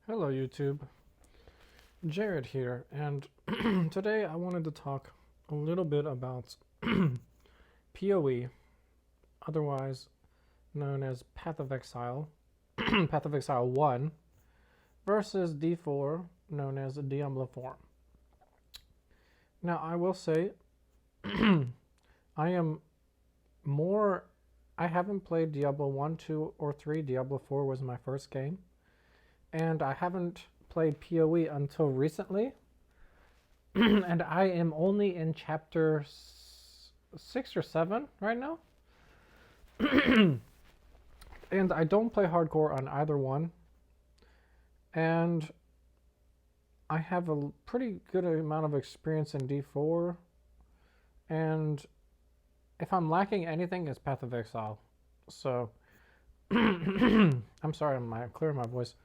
Hello YouTube, Jared here, and today I wanted to talk a little bit about PoE, otherwise known as Path of Exile, Path of Exile 1, versus D4, known as Diablo 4. Now I will say, I am more, I haven't played Diablo 1, 2, or 3, Diablo 4 was my first game, and I haven't played PoE until recently. And I am only in chapter 6 or 7 right now. And I don't play hardcore on either one. And I have a pretty good amount of experience in D4. And if I'm lacking anything, it's Path of Exile. So, I'm sorry, I'm clearing my voice.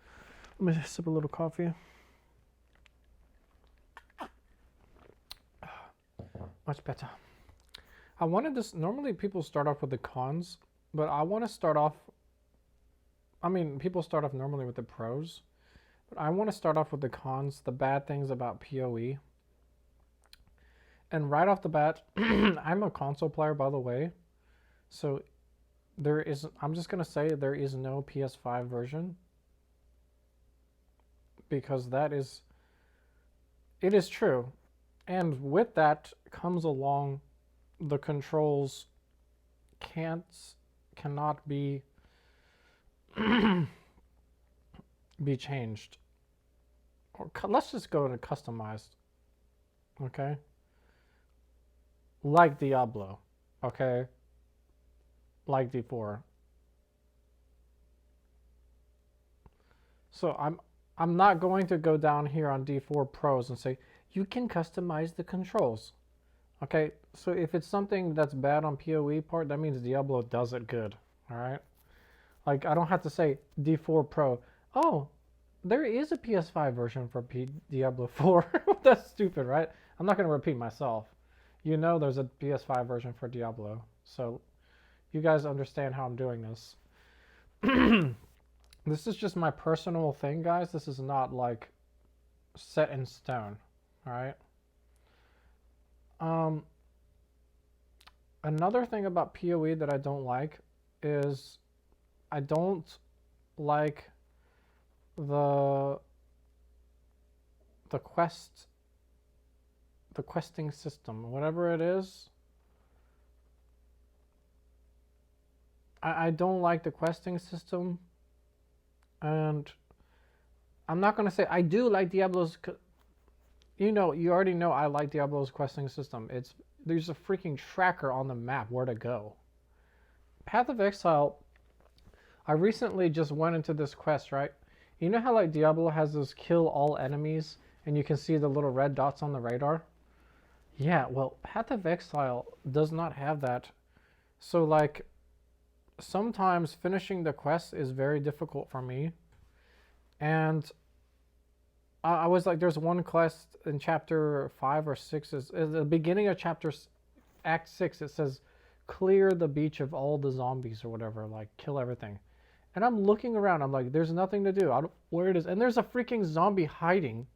Let me sip a little coffee. Much better. I wanted this. Normally, people start off with the cons, but I want to start off. I mean, people start off normally with the pros, but I want to start off with the cons, the bad things about PoE. And right off the bat, I'm a console player, by the way, so there is. I'm just gonna say there is no PS5 version because that is. It is true, and with that comes along the controls cannot be changed. Or let's just go to customized, okay? Like Diablo, okay? Like D4. So I'm not going to go down here on D4 Pros and say you can customize the controls. Okay, so if it's something that's bad on PoE part, that means Diablo does it good. All right, like I don't have to say D4 Pro. Oh, there is a PS5 version for Diablo 4. That's stupid, right? I'm not going to repeat myself. You know, there's a PS5 version for Diablo, so you guys understand how I'm doing this. This is just my personal thing, guys. This is not like set in stone. All right. Um, Another thing about PoE that I don't like is I don't like the the quest the questing system, whatever it is. I don't like the questing system, and I'm not gonna say I do like Diablo's. You know, you already know I like Diablo's questing system. There's a freaking tracker on the map where to go. Path of Exile, I recently just went into this quest, right? You know how like Diablo has those kill all enemies and you can see the little red dots on the radar? Yeah, well, Path of Exile does not have that. So like sometimes finishing the quest is very difficult for me. And I was like, there's one quest in chapter 5 or 6 is the beginning of chapter Act 6. It says, clear the beach of all the zombies or whatever, like kill everything. And I'm looking around. I'm like, there's nothing to do. I don't where it is. And there's a freaking zombie hiding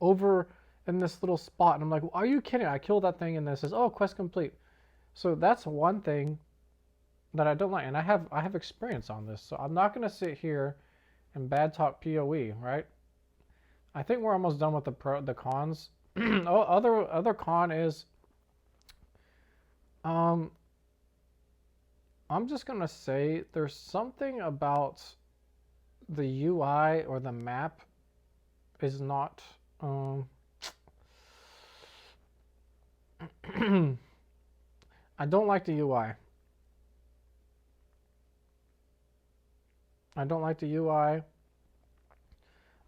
over in this little spot. And I'm like, well, are you kidding? I killed that thing, and then it says, oh, quest complete. So that's one thing that I don't like, and I have experience on this. So I'm not gonna sit here and bad talk PoE, right? I think we're almost done with the cons. Oh, other con is um I'm just gonna say there's something about the UI or the map is not I don't like the UI. I don't like the UI.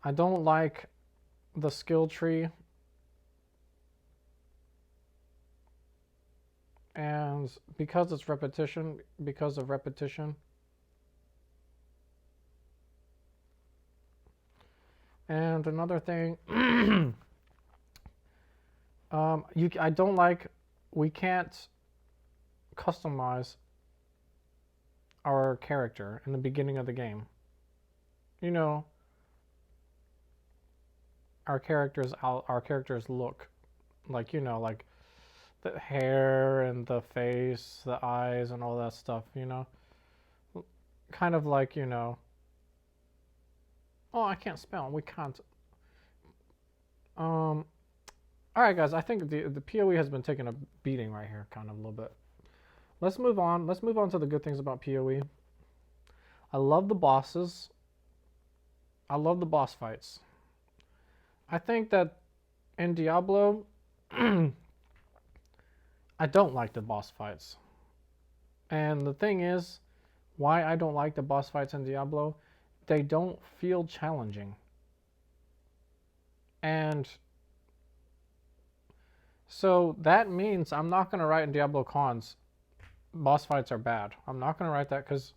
I don't like the skill tree. And because of repetition. And another thing, I don't like, we can't customize our character in the beginning of the game. You know, our characters look. Like, you know, like the hair and the face, the eyes and all that stuff, you know? Kind of like, you know, oh, I can't spell. We can't. All right, guys. I think the PoE has been taking a beating right here, kind of a little bit. Let's move on. Let's move on to the good things about PoE. I love the bosses. I love the boss fights. I think that in Diablo, I don't like the boss fights. And the thing is, why I don't like the boss fights in Diablo, they don't feel challenging. And so that means I'm not going to write in Diablo cons, boss fights are bad. I'm not going to write that because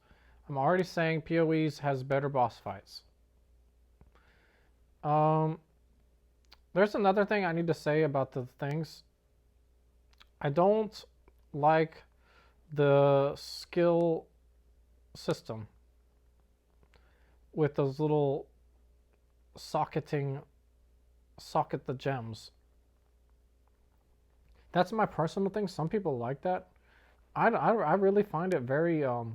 I'm already saying PoEs has better boss fights. There's another thing I need to say about the things. I don't like the skill system with those little socket the gems. That's my personal thing. Some people like that. I really find it very I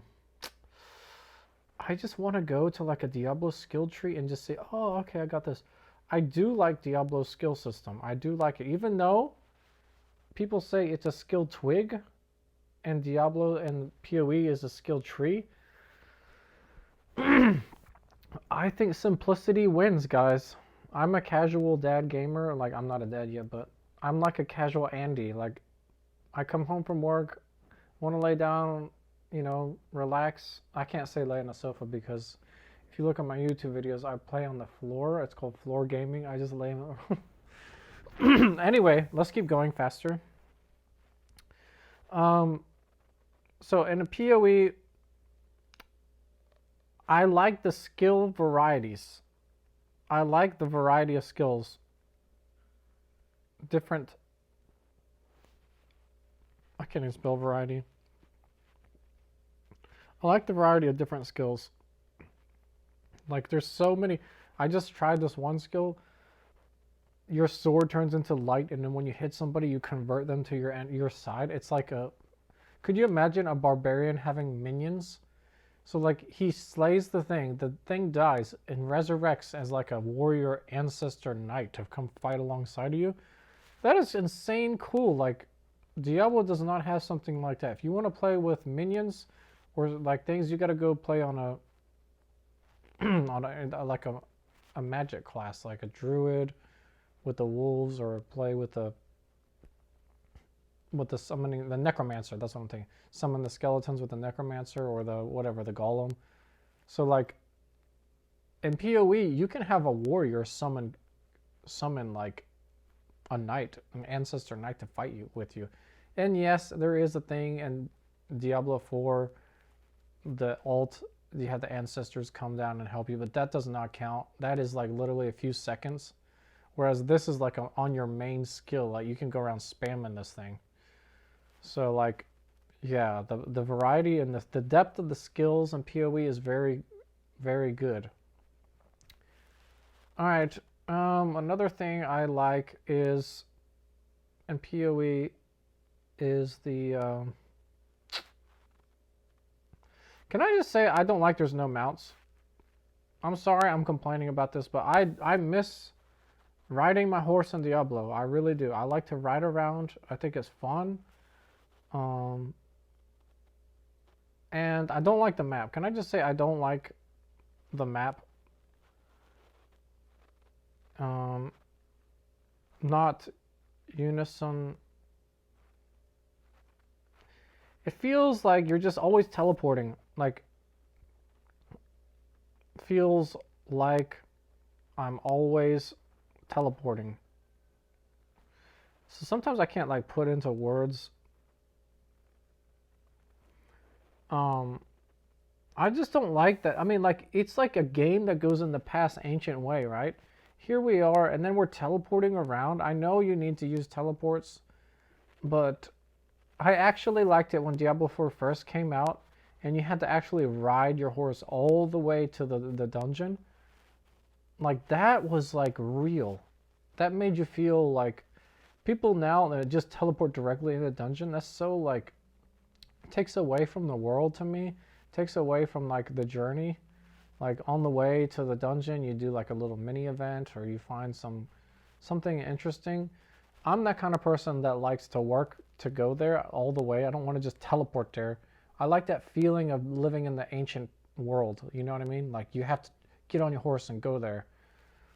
just want to go to like a Diablo skill tree and just say, oh, okay, I got this. I do like Diablo's skill system. I do like it, even though people say it's a skill twig, and Diablo and PoE is a skill tree. I think simplicity wins, guys. I'm a casual dad gamer. Like, I'm not a dad yet, but I'm like a casual Andy. Like, I come home from work, want to lay down, you know, relax. I can't say lay on the sofa because if you look at my YouTube videos, I play on the floor. It's called floor gaming. I just lay on the Anyway, let's keep going faster. So in a PoE, I like the skill varieties. I like the variety of skills. Different. I can't even spell variety. I like the variety of different skills. Like, there's so many. I just tried this one skill. Your sword turns into light, and then when you hit somebody, you convert them to your side. It's like a. Could you imagine a barbarian having minions? So like he slays the thing dies and resurrects as like a warrior ancestor knight to come fight alongside of you. That is insane cool. Like Diablo does not have something like that. If you want to play with minions or like things, you got to go play on a like a magic class, like a druid with the wolves, or play with the summoning the necromancer. That's what I'm thinking. Summon the skeletons with the necromancer or the whatever, the golem. So like in PoE, you can have a warrior summon like a knight, an ancestor knight to fight with you. And yes, there is a thing in Diablo 4, the alt, you have the ancestors come down and help you, but that does not count. That is like literally a few seconds. Whereas this is like on your main skill, like you can go around spamming this thing. So like, yeah, the variety and the depth of the skills in PoE is very, very good. All right, another thing I like is in PoE is the. Can I just say I don't like there's no mounts? I'm sorry I'm complaining about this, but I miss riding my horse in Diablo. I really do. I like to ride around. I think it's fun. And I don't like the map. Can I just say I don't like the map? Not Unison. It feels like you're just always teleporting. Like, feels like I'm always teleporting. So sometimes I can't like put into words. I just don't like that. I mean, like, it's like a game that goes in the past ancient way, right? Here we are, and then we're teleporting around. I know you need to use teleports, but I actually liked it when Diablo 4 first came out, and you had to actually ride your horse all the way to the dungeon. Like, that was, like, real. that made you feel like people now that just teleport directly into the dungeon. That's so like takes away from the world to me. Takes away from like the journey. Like on the way to the dungeon, you do like a little mini event or you find something interesting. I'm that kind of person that likes to work to go there all the way. I don't want to just teleport there. I like that feeling of living in the ancient world. You know what I mean? Like you have to get on your horse and go there.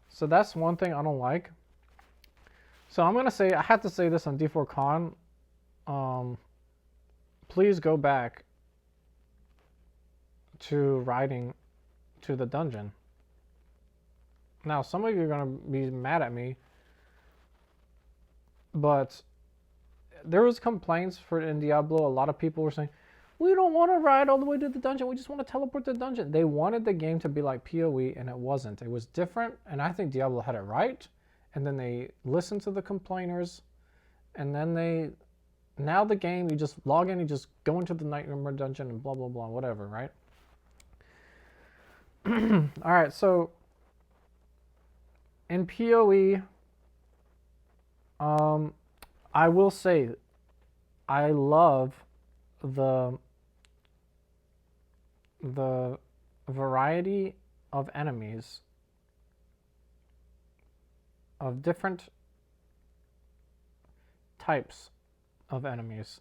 So that's one thing I don't like. So I'm gonna say I have to say this on D4Con. Please go back to riding to the dungeon. Now some of you are gonna be mad at me, but there was complaints for in Diablo. A lot of people were saying, we don't want to ride all the way to the dungeon. We just want to teleport to the dungeon. They wanted the game to be like PoE, and it wasn't. It was different, and I think Diablo had it right. And then they listened to the complainers, and then now the game, you just log in, you just go into the Nightmare Dungeon and blah, blah, blah, whatever, right? All right, so in PoE, I will say I love the variety of enemies, of different types of enemies.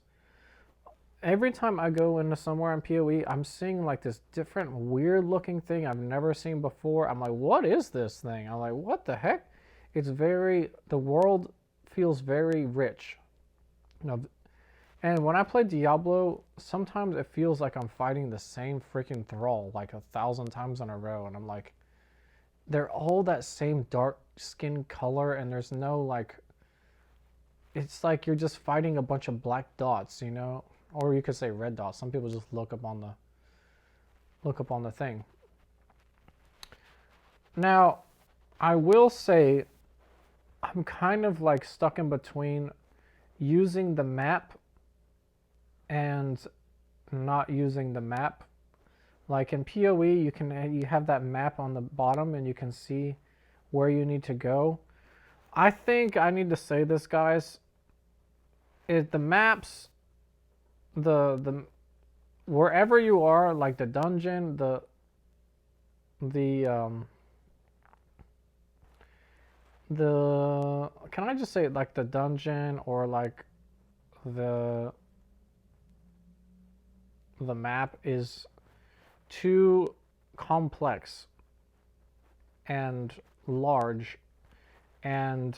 Every time I go into somewhere in PoE, I'm seeing like this different weird looking thing I've never seen before. I'm like, what is this thing? I'm like, what the heck? It's the world feels very rich. You know, and when I play Diablo, sometimes it feels like I'm fighting the same freaking thrall like 1,000 times in a row. And I'm like, they're all that same dark skin color, and there's no like, it's like you're just fighting a bunch of black dots, you know? Or you could say red dots. Some people just look up on the thing. Now, I will say I'm kind of like stuck in between using the map and not using the map. Like in PoE, you have that map on the bottom and you can see where you need to go. I think I need to say this, guys. The maps, the wherever you are, like the dungeon, can I just say like the dungeon or like the map is too complex and large and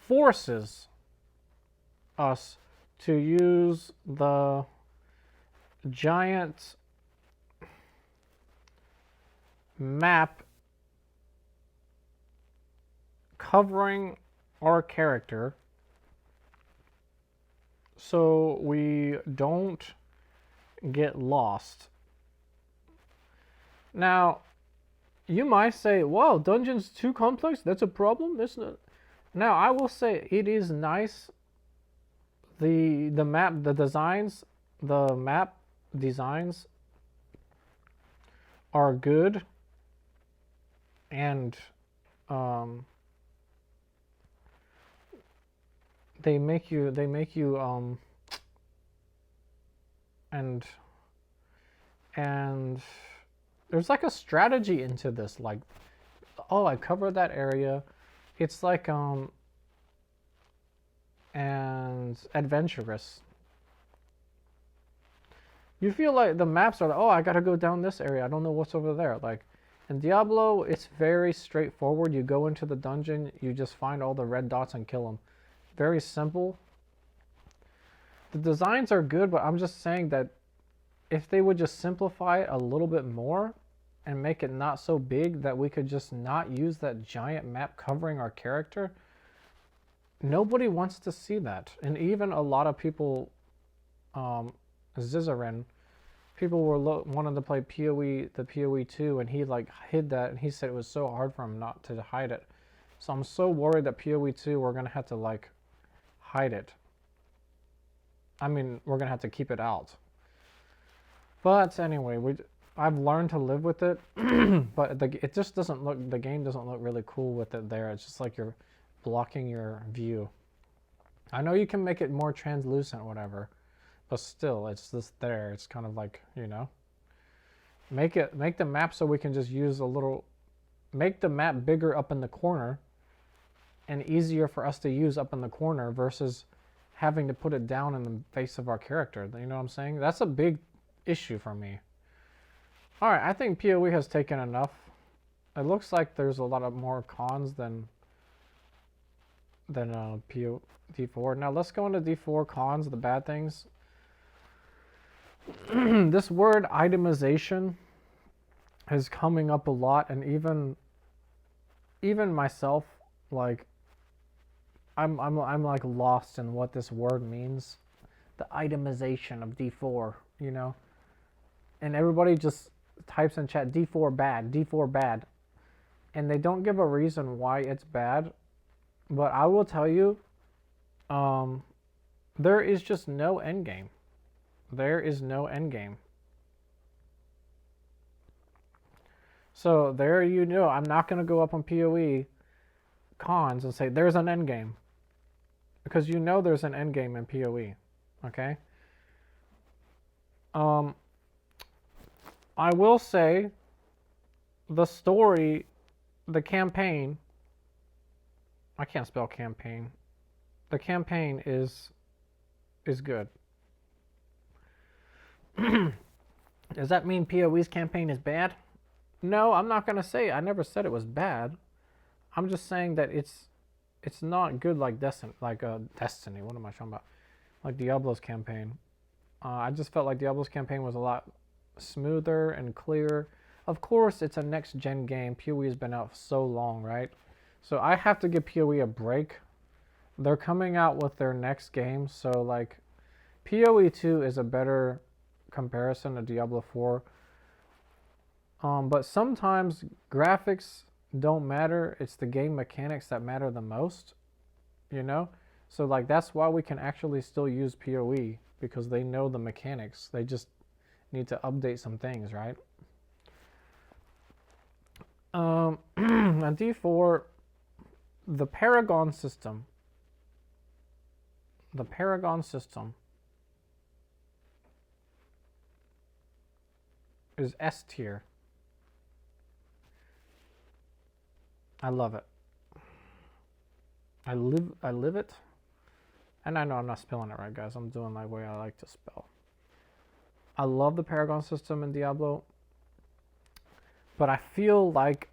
forces us to use the giant map covering our character so we don't get lost. Now, you might say, wow, dungeon's too complex? That's a problem? That's not. Now, I will say it is nice. The map designs are good, and they make you and there's like a strategy into this, like, oh, I covered that area. It's like and adventurous. You feel like the maps are like, oh, I gotta go down this area. I don't know what's over there. Like in Diablo, it's very straightforward. You go into the dungeon, you just find all the red dots and kill them. Very simple. The designs are good, but I'm just saying that if they would just simplify it a little bit more and make it not so big that we could just not use that giant map covering our character, nobody wants to see that. And even a lot of people, Zizarin, people were wanting to play PoE, the PoE 2, and he like hid that, and he said it was so hard for him not to hide it. So I'm so worried that PoE 2, we're gonna have to like hide it. I mean, we're gonna have to keep it out. But anyway, I've learned to live with it, but it just doesn't look. The game doesn't look really cool with it there. It's just like you're blocking your view. I know you can make it more translucent, or whatever, but still, it's just there. It's kind of like, make the map so we can just use a little. Make the map bigger up in the corner, and easier for us to use up in the corner versus having to put it down in the face of our character. You know what I'm saying? That's a big issue for me. All right, I think PoE has taken enough. It looks like there's a lot of more cons than D4. Now let's go into D4 cons, the bad things. This word itemization is coming up a lot, and even myself, like I'm like lost in what this word means. The itemization of D4, and everybody just types in chat D4 bad, D4 bad, and they don't give a reason why it's bad. But I will tell you, there is just no end game. There is no end game. So there I'm not going to go up on PoE cons and say there's an end game, because there's an end game in PoE. Okay. I will say the story, the campaign, I can't spell campaign. The campaign is good. Does that mean PoE's campaign is bad? No, I'm not going to say. I never said it was bad. I'm just saying that it's not good like Destiny. Destiny. What am I talking about? Like Diablo's campaign. I just felt like Diablo's campaign was a lot smoother and clearer. Of course, it's a next-gen game. PoE has been out for so long, right? So I have to give PoE a break. They're coming out with their next game, so like PoE 2 is a better comparison to Diablo 4. But sometimes graphics don't matter. It's the game mechanics that matter the most, So like that's why we can actually still use PoE, because they know the mechanics. They just need to update some things, right? And D4, the Paragon system. The Paragon system is S tier. I love it. I live it. And I know I'm not spelling it right, guys. I'm doing my way I like to spell. I love the Paragon system in Diablo, but I feel like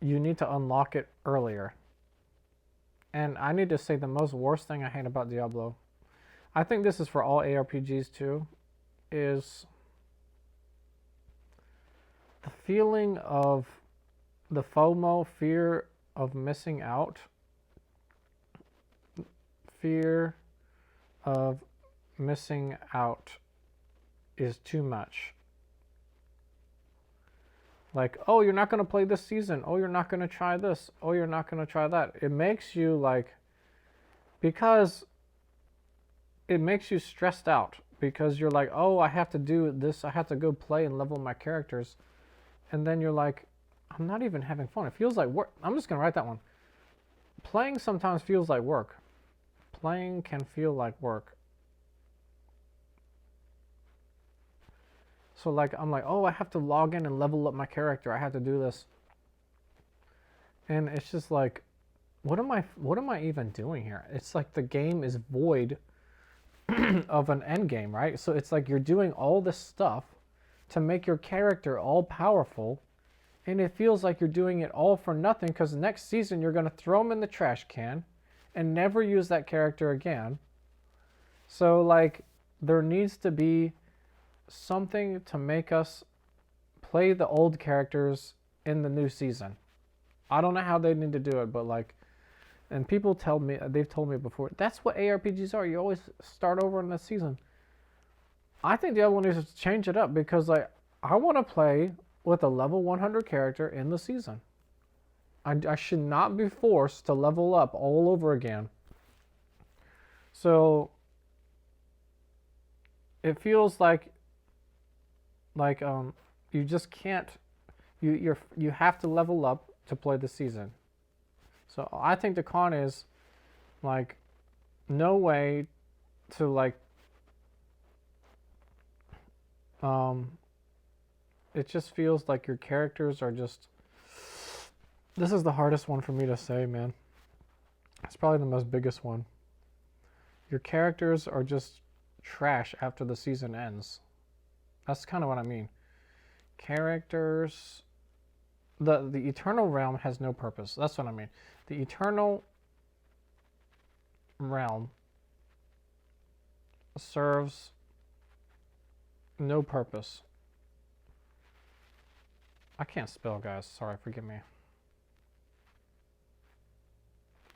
you need to unlock it earlier. And I need to say the most worst thing I hate about Diablo, I think this is for all ARPGs too, is the feeling of the FOMO, fear of missing out, fear of missing out is too much. Like, oh, you're not going to play this season. Oh, you're not going to try this. Oh, you're not going to try that. It makes you because it makes you stressed out, because you're like, oh, I have to do this. I have to go play and level my characters. And then you're like, I'm not even having fun. It feels like work. I'm just going to write that one. Playing sometimes feels like work. Playing can feel like work. So like, I'm like, oh, I have to log in and level up my character. I have to do this. And it's just like, what am I even doing here? It's like the game is void of an end game, right? So it's like you're doing all this stuff to make your character all powerful, and it feels like you're doing it all for nothing, because next season you're going to throw him in the trash can and never use that character again. So like, there needs to be something to make us play the old characters in the new season. I don't know how they need to do it, but like, and people tell me, they've told me before, that's what ARPGs are. You always start over in the season. I think Diablo needs to change it up, because like, I want to play with a level 100 character in the season. I should not be forced to level up all over again. So it feels like You just can't. You have to level up to play the season. So I think the con is like no way to like it just feels like your characters are just, this is the hardest one for me to say, man. It's probably the most biggest one. Your characters are just trash after the season ends. That's kind of what I mean. Characters, the Eternal Realm has no purpose. That's what I mean. The Eternal Realm serves no purpose. I can't spell, guys. Sorry, forgive me.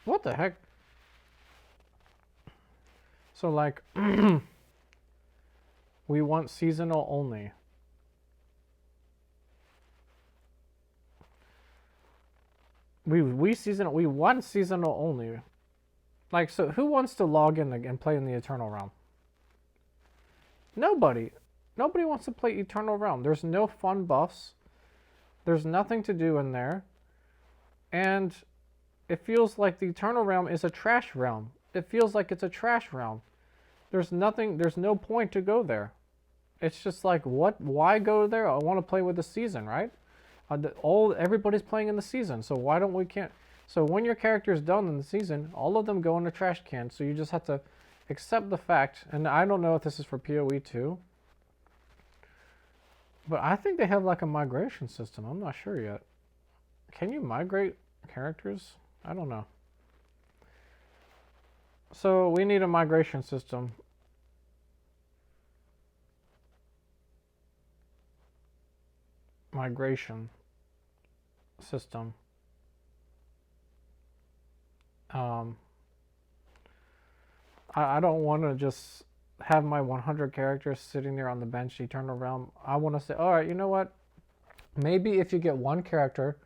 What the heck? So like we want seasonal only. We want seasonal only. Like, so who wants to log in and play in the Eternal Realm? Nobody. Nobody wants to play Eternal Realm. There's no fun buffs. There's nothing to do in there. And it feels like the Eternal Realm is a trash realm. It feels like it's a trash realm. There's nothing, there's no point to go there. It's just like, what? Why go there? I want to play with the season, right? Everybody's playing in the season, so why don't we can't? So when your character is done in the season, all of them go in the trash can. So you just have to accept the fact. And I don't know if this is for PoE too, but I think they have like a migration system. I'm not sure yet. Can you migrate characters? I don't know. So we need a migration system. Migration system. I don't want to just have my 100 characters sitting there on the bench, Eternal Realm. I want to say, all right, you know what? Maybe if you get one character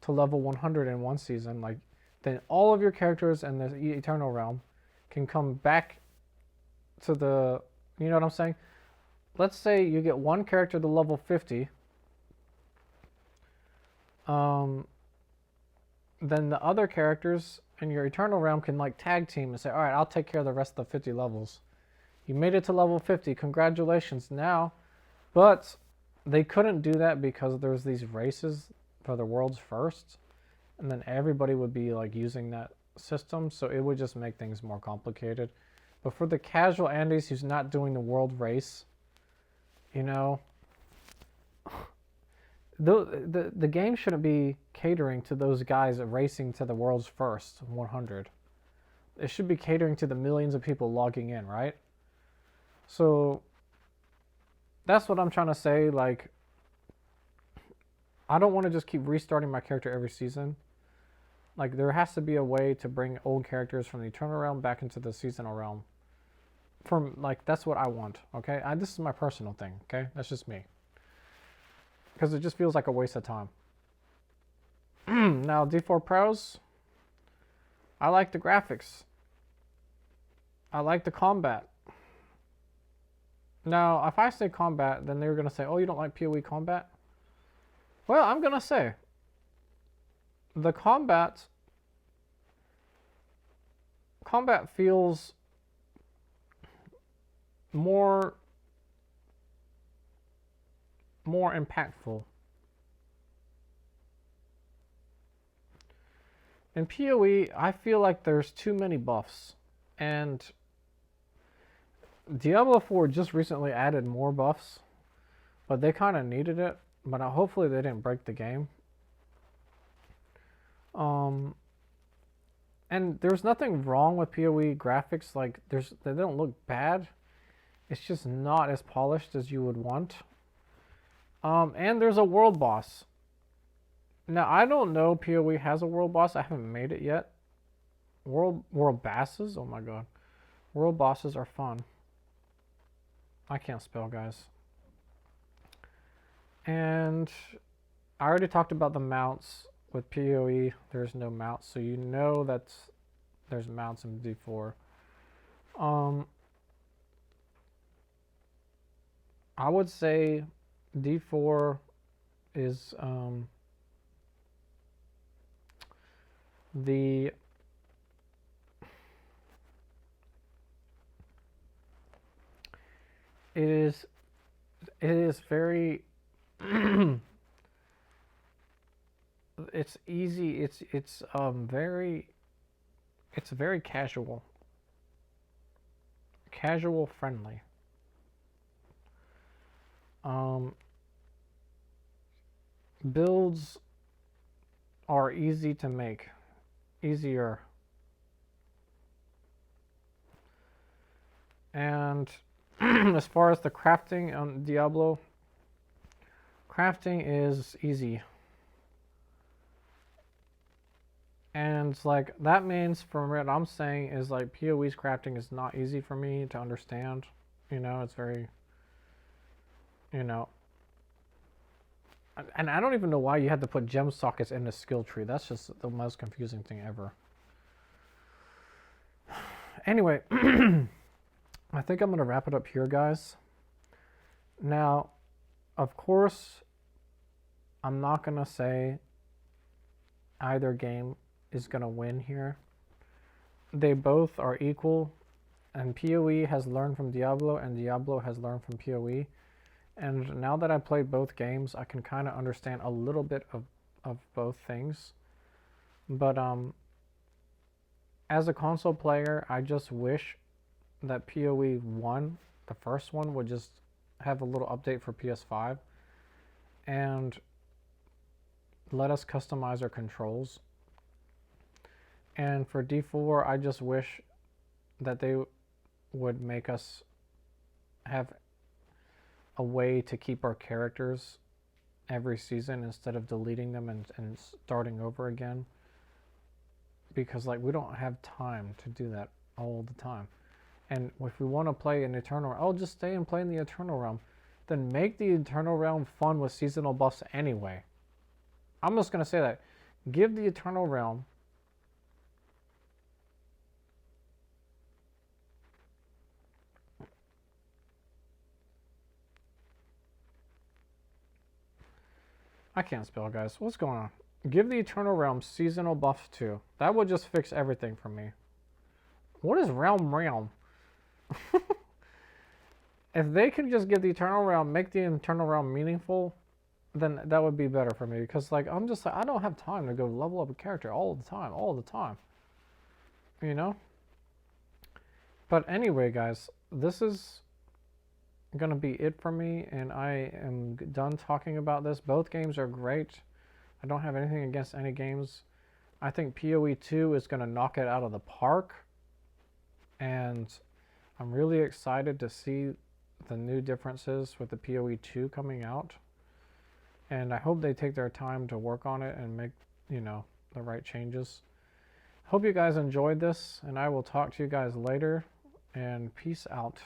to level 100 in one season, like, then all of your characters in the Eternal Realm can come back to the, you know what I'm saying? Let's say you get one character to level 50. Then the other characters in your Eternal Realm can like tag team and say, all right, I'll take care of the rest of the 50 levels. You made it to level 50. Congratulations. Now, but they couldn't do that because there's these races for the world's first, and then everybody would be like using that system, so it would just make things more complicated. But for the casual Andes who's not doing the world race, you know, the game shouldn't be catering to those guys racing to the world's first 100. It should be catering to the millions of people logging in, right? So that's what I'm trying to say. Like, I don't want to just keep restarting my character every season. Like, there has to be a way to bring old characters from the Eternal Realm back into the seasonal realm. That's what I want, okay? This is my personal thing, okay? That's just me. Because it just feels like a waste of time. Now, D4 Pros, I like the graphics. I like the combat. Now, if I say combat, then they're going to say, oh, you don't like PoE combat? Well, I'm going to say, the combat feels more impactful. In PoE, I feel like there's too many buffs, and Diablo 4 just recently added more buffs, but they kind of needed it, but hopefully they didn't break the game. And there's nothing wrong with PoE graphics, like they don't look bad. It's just not as polished as you would want. And there's a world boss. Now, I don't know PoE has a world boss. I haven't made it yet. World bosses? Oh my god. World bosses are fun. I can't spell, guys. And I already talked about the mounts. With PoE, there's no mounts, so you know that there's mounts in D4. I would say D4 is the it is very it's easy, it's very casual friendly. Builds are easy to make, easier. And as far as the crafting on Diablo, crafting is easy. And like that means, from what I'm saying, is like PoE's crafting is not easy for me to understand. You know, it's very, you know, and I don't even know why you had to put gem sockets in the skill tree. That's just the most confusing thing ever. Anyway, I think I'm going to wrap it up here, guys. Now, of course, I'm not going to say either game is going to win here. They both are equal, and PoE has learned from Diablo, and Diablo has learned from PoE. And now that I've played both games, I can kind of understand a little bit of both things. But as a console player, I just wish that PoE 1, the first one, would just have a little update for PS5 and let us customize our controls. And for D4, I just wish that they would make us have a way to keep our characters every season instead of deleting them and starting over again. Because like we don't have time to do that all the time. And if we want to play an Eternal Realm, I'll just stay and play in the Eternal Realm. Then make the Eternal Realm fun with seasonal buffs anyway. I'm just going to say that. Give the Eternal Realm I can't spell, guys. What's going on? Give the Eternal Realm seasonal buffs too. That would just fix everything for me. What is realm? If they can just give the Eternal Realm, make the Eternal Realm meaningful, then that would be better for me. Because like I'm just like, I don't have time to go level up a character all the time. You know? But anyway, guys, this is gonna be it for me, and I am done talking about this. Both games are great. I don't have anything against any games. I think PoE 2 is gonna knock it out of the park, and I'm really excited to see the new differences with the PoE 2 coming out, and I hope they take their time to work on it and make, you know, the right changes. Hope you guys enjoyed this, and I will talk to you guys later, and peace out.